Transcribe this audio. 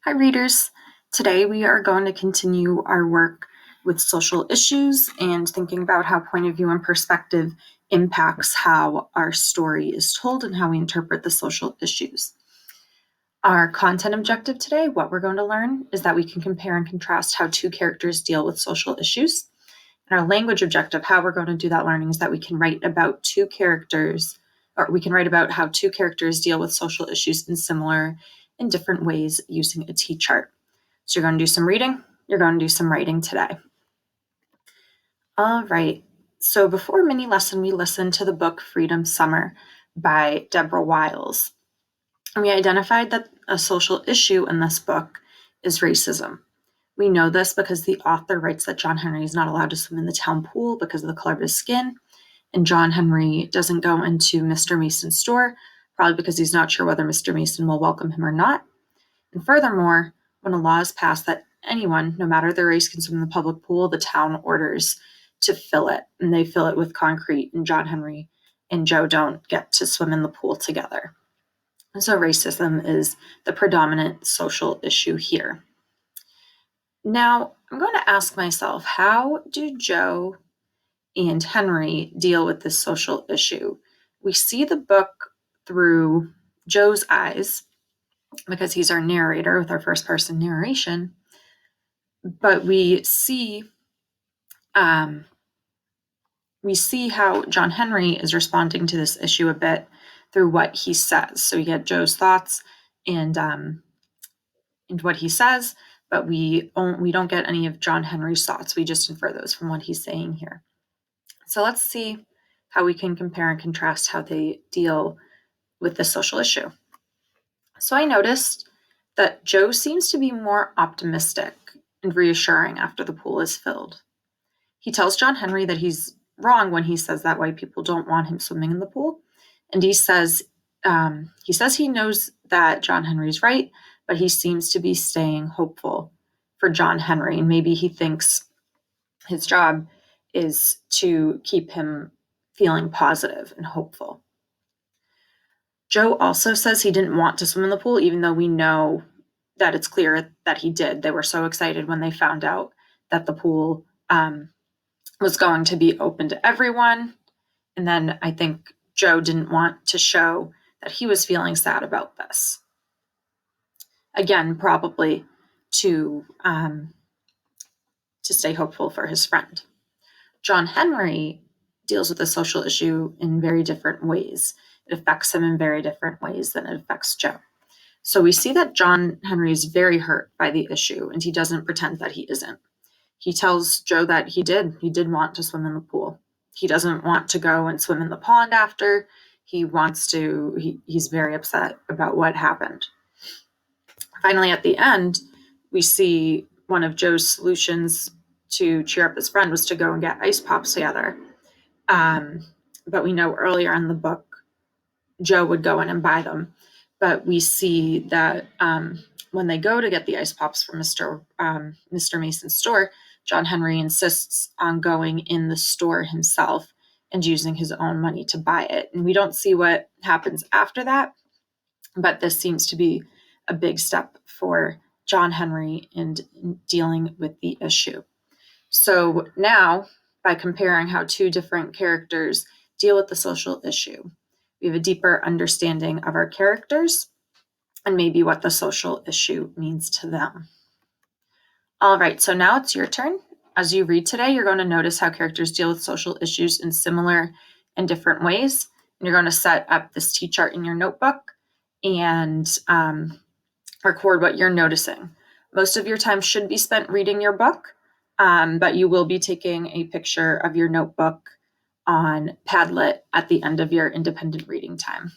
Hi, readers. Today we are going to continue our work with social issues and thinking about how point of view and perspective impacts how our story is told and how we interpret the social issues. Our content objective today, what we're going to learn, is that we can compare and contrast how two characters deal with social issues. And our language objective, how we're going to do that learning, is that we can write about two characters, or we can write about how two characters deal with social issues in similar and different ways using a T-chart. So you're going to do some reading, you're going to do some writing today. All right, so before mini lesson, we listened to the book Freedom Summer by Deborah Wiles. And we identified that a social issue in this book is racism. We know this because the author writes that John Henry is not allowed to swim in the town pool because of the color of his skin, and John Henry doesn't go into Mr. Mason's store, probably because he's not sure whether Mr. Mason will welcome him or not. And furthermore, when a law is passed that anyone, no matter their race, can swim in the public pool, the town orders to fill it, and they fill it with concrete, and John Henry and Joe don't get to swim in the pool together. And so racism is the predominant social issue here. Now, I'm going to ask myself, how do Joe and Henry deal with this social issue? We see the book through Joe's eyes because he's our narrator with our first person narration, but we see how John Henry is responding to this issue a bit through what he says. So we get Joe's thoughts and what he says, but we don't get any of John Henry's thoughts. We just infer those from what he's saying here. So let's see how we can compare and contrast how they deal with this social issue. So I noticed that Joe seems to be more optimistic and reassuring after the pool is filled. He tells John Henry that he's wrong when he says that white people don't want him swimming in the pool. And he says he knows that John Henry's right, but he seems to be staying hopeful for John Henry. And maybe he thinks his job is to keep him feeling positive and hopeful. Joe also says he didn't want to swim in the pool, even though we know that it's clear that he did. They were so excited when they found out that the pool was going to be open to everyone. And then I think Joe didn't want to show that he was feeling sad about this. Again, probably to stay hopeful for his friend. John Henry deals with the social issue in very different ways. It affects him in very different ways than it affects Joe. So we see that John Henry is very hurt by the issue, and he doesn't pretend that he isn't. He tells Joe that he did want to swim in the pool. He doesn't want to go and swim in the pond after. He's very upset about what happened. Finally, at the end, we see one of Joe's solutions to cheer up his friend was to go and get ice pops together. But we know earlier in the book, Joe would go in and buy them. But we see that when they go to get the ice pops from Mr. Mason's store, John Henry insists on going in the store himself and using his own money to buy it. And we don't see what happens after that, but this seems to be a big step for John Henry in dealing with the issue. So now, by comparing how two different characters deal with the social issue, we have a deeper understanding of our characters and maybe what the social issue means to them. All right, so now it's your turn. As you read today, you're going to notice how characters deal with social issues in similar and different ways. And you're going to set up this T-chart in your notebook and record what you're noticing. Most of your time should be spent reading your book, but you will be taking a picture of your notebook on Padlet at the end of your independent reading time.